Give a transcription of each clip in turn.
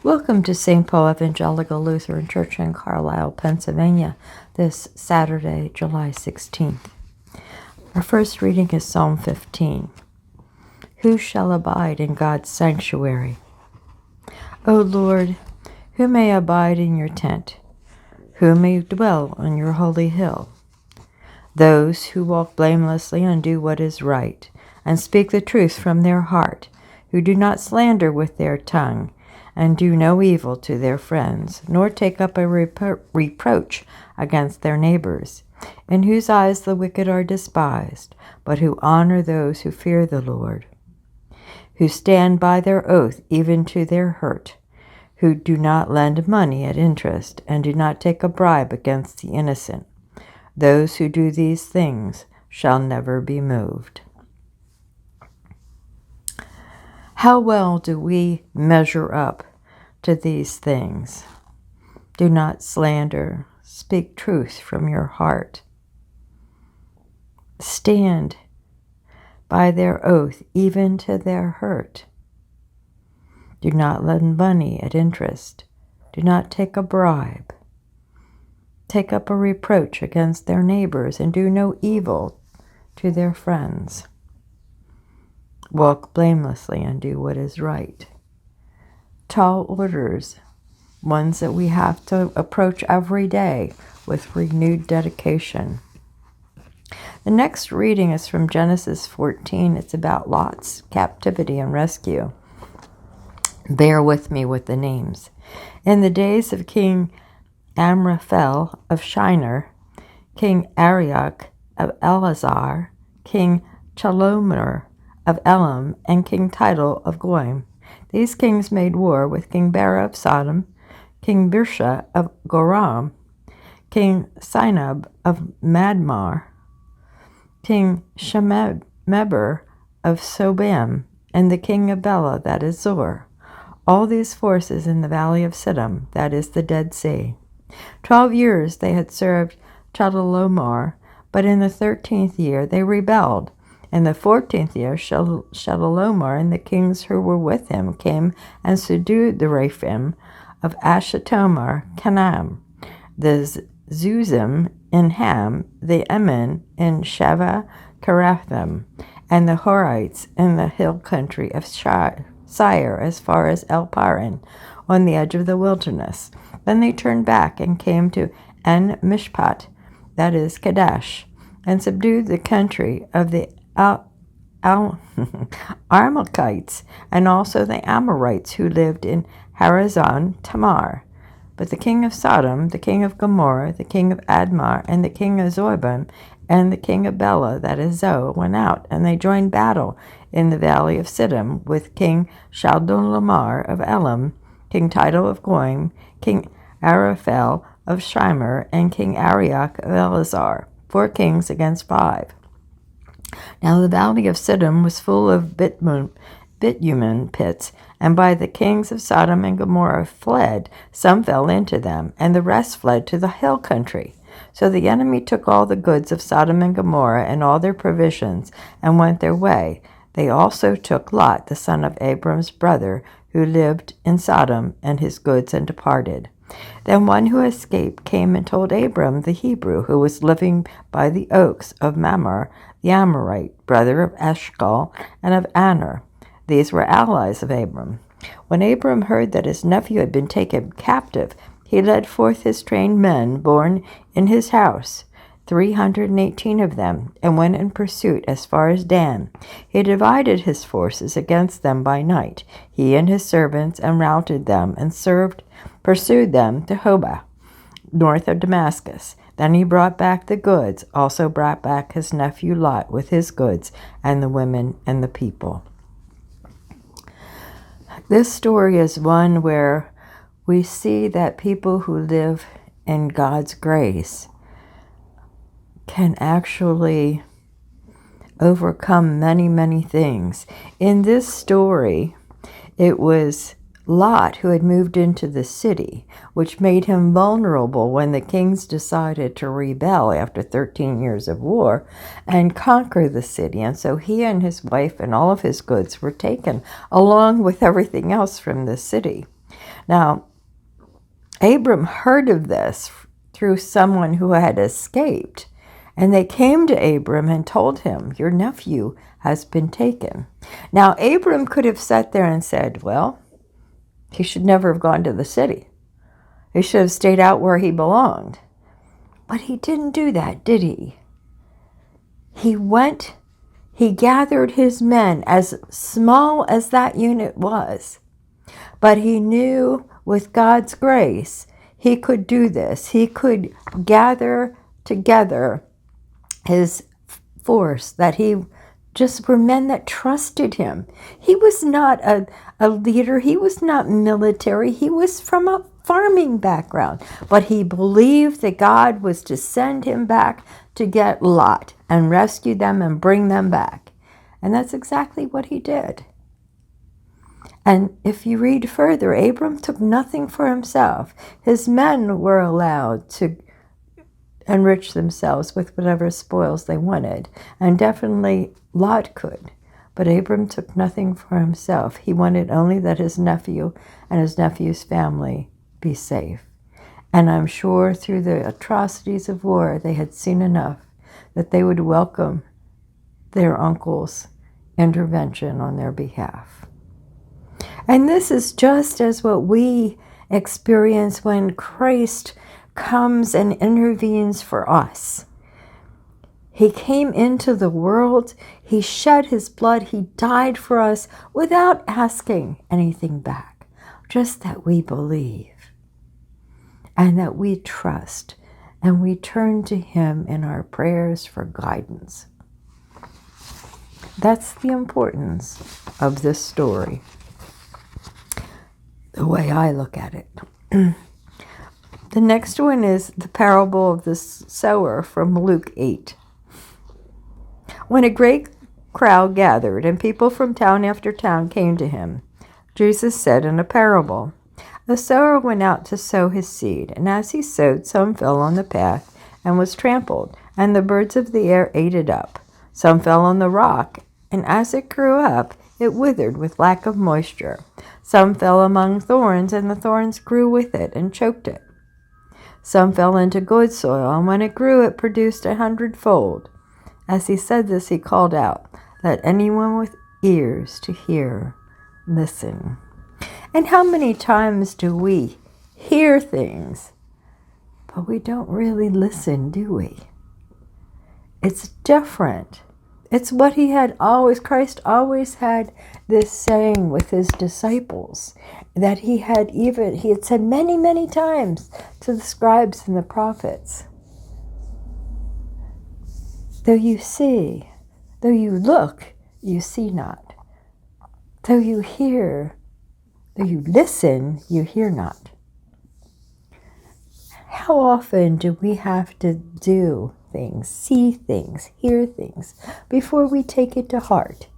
Welcome to St. Paul Evangelical Lutheran Church in Carlisle, Pennsylvania, this Saturday, July 16th. Our first reading is Psalm 15. Who shall abide in God's sanctuary? O Lord, who may abide in your tent? Who may dwell on your holy hill? Those who walk blamelessly and do what is right, and speak the truth from their heart, who do not slander with their tongue, and do no evil to their friends, nor take up a reproach against their neighbors, in whose eyes the wicked are despised, but who honor those who fear the Lord, who stand by their oath even to their hurt, who do not lend money at interest, and do not take a bribe against the innocent. Those who do these things shall never be moved. How well do we measure up to these things? Do not slander. Speak truth from your heart. Stand by their oath, even to their hurt. Do not lend money at interest. Do not take a bribe. Take up a reproach against their neighbors, and do no evil to their friends. Walk blamelessly and do what is right. Tall orders, ones that we have to approach every day with renewed dedication. The next reading is from Genesis 14. It's about Lot's captivity and rescue. Bear with me with the names. In the days of King Amraphel of Shinar, King Arioch of Elazar, King Chalomer of Elam, and King Tidal of Goyim. These kings made war with King Bera of Sodom, King Birsha of Goram, King Sinab of Madmar, King Shemeber of Sobam, and the king of Bela, that is Zor. All these forces in the valley of Siddim, that is the Dead Sea. 12 years they had served Chedorlaomer, but in the 13th year they rebelled. In the 14th year, Chedorlaomer and the kings who were with him came and subdued the Rephaim of Ashtamomer, Canaan, the Zuzim in Ham, the Emin in Shava Karathim, and the Horites in the hill country of Seir as far as El Paran, on the edge of the wilderness. Then they turned back and came to En Mishpat, that is Kadesh, and subdued the country of the Amalekites, and also the Amorites who lived in Harazon Tamar. But the king of Sodom, the king of Gomorrah, the king of Admar, and the king of Zobim, and the king of Bela, that is Zoe, went out, and they joined battle in the valley of Siddim with King Chedorlaomer of Elam, King Tidal of Goyim, King Araphel of Shinar, and King Arioch of Elazar, 4 kings against 5. Now the valley of Siddim was full of bitumen pits, and by the kings of Sodom and Gomorrah fled, some fell into them, and the rest fled to the hill country. So the enemy took all the goods of Sodom and Gomorrah and all their provisions, and went their way. They also took Lot, the son of Abram's brother, who lived in Sodom, and his goods, and departed. Then one who escaped came and told Abram the Hebrew, who was living by the oaks of Mamre, the Amorite, brother of Eshcol and of Aner. These were allies of Abram. When Abram heard that his nephew had been taken captive, he led forth his trained men born in his house, 318 of them, and went in pursuit as far as Dan. He divided his forces against them by night, he and his servants, and routed them, and pursued them to Hobah, north of Damascus. Then he brought back the goods, also brought back his nephew Lot with his goods, and the women and the people. This story is one where we see that people who live in God's grace can actually overcome many, many things. In this story, it was Lot who had moved into the city, which made him vulnerable when the kings decided to rebel after 13 years of war and conquer the city. And so he and his wife and all of his goods were taken, along with everything else from the city. Now, Abram heard of this through someone who had escaped, and they came to Abram and told him, "Your nephew has been taken." Now, Abram could have sat there and said, well, he should never have gone to the city. He should have stayed out where he belonged. But he didn't do that, did he? He went, he gathered his men, as small as that unit was. But he knew with God's grace, he could do this. He could gather together his force, that he just were men that trusted him. He was not a leader. He was not military. He was from a farming background. But he believed that God was to send him back to get Lot and rescue them and bring them back. And that's exactly what he did. And if you read further, Abram took nothing for himself. His men were allowed to enrich themselves with whatever spoils they wanted. And definitely Lot could. But Abram took nothing for himself. He wanted only that his nephew and his nephew's family be safe. And I'm sure through the atrocities of war, they had seen enough that they would welcome their uncle's intervention on their behalf. And this is just as what we experience when Christ comes and intervenes for us. He came into the world, he shed his blood, he died for us without asking anything back, just that we believe and that we trust and we turn to him in our prayers for guidance. That's the importance of this story, the way I look at it. The next one is the parable of the sower from Luke 8. When a great crowd gathered and people from town after town came to him, Jesus said in a parable, "A sower went out to sow his seed, and as he sowed, some fell on the path and was trampled, and the birds of the air ate it up. Some fell on the rock, and as it grew up, it withered with lack of moisture. Some fell among thorns, and the thorns grew with it and choked it. Some fell into good soil, and when it grew, it produced 100-fold. As he said this, he called out, 'Let anyone with ears to hear listen.'" And how many times do we hear things, but we don't really listen, do we? It's different. It's what Christ always had this saying with his disciples, that he had said many, many times to the scribes and the prophets. Though you see, though you look, you see not. Though you hear, though you listen, you hear not. How often do we have to do things, see things, hear things, before we take it to heart?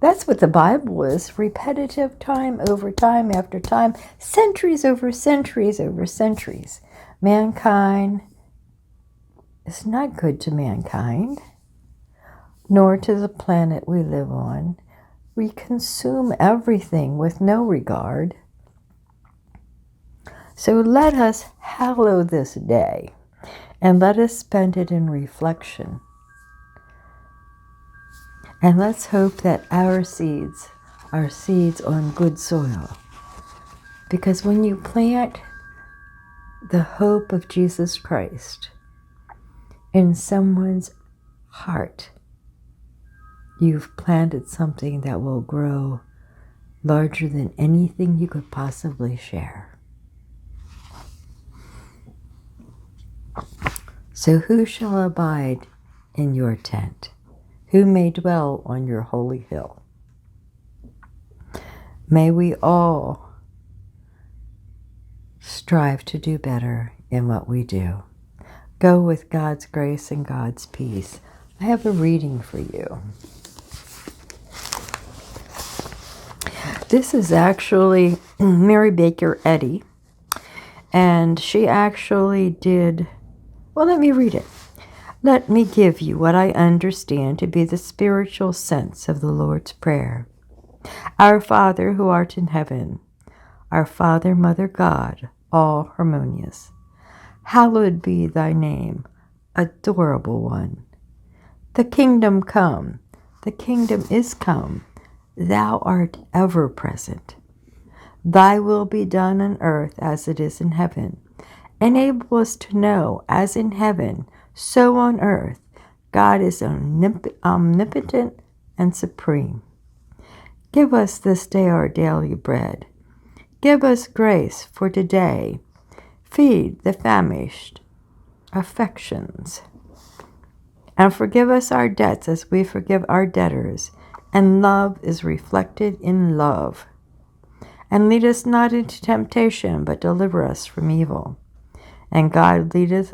That's what the Bible is, repetitive time over time after time, centuries over centuries over centuries. Mankind is not good to mankind, nor to the planet we live on. We consume everything with no regard. So let us hallow this day, and let us spend it in reflection. And let's hope that our seeds are seeds on good soil. Because when you plant the hope of Jesus Christ in someone's heart, you've planted something that will grow larger than anything you could possibly share. So who shall abide in your tent? Who may dwell on your holy hill? May we all strive to do better in what we do. Go with God's grace and God's peace. I have a reading for you. This is actually Mary Baker Eddy, and she actually did, well, let me read it. "Let me give you what I understand to be the spiritual sense of the Lord's Prayer. Our Father who art in heaven, our Father, Mother, God, all harmonious. Hallowed be thy name, adorable one. The kingdom come, the kingdom is come, thou art ever present. Thy will be done on earth as it is in heaven. Enable us to know, as in heaven, so on earth, God is omnipotent and supreme. Give us this day our daily bread. Give us grace for today. Feed the famished affections. And forgive us our debts as we forgive our debtors. And love is reflected in love. And lead us not into temptation, but deliver us from evil. And God leadeth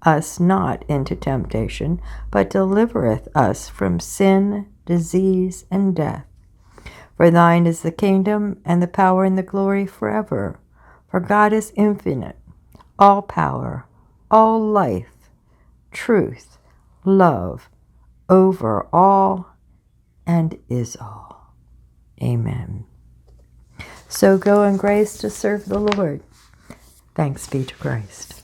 us not into temptation, but delivereth us from sin, disease, and death. For thine is the kingdom, and the power, and the glory forever. For God is infinite, all power, all life, truth, love, over all, and is all. Amen. So go in grace to serve the Lord. Thanks be to Christ.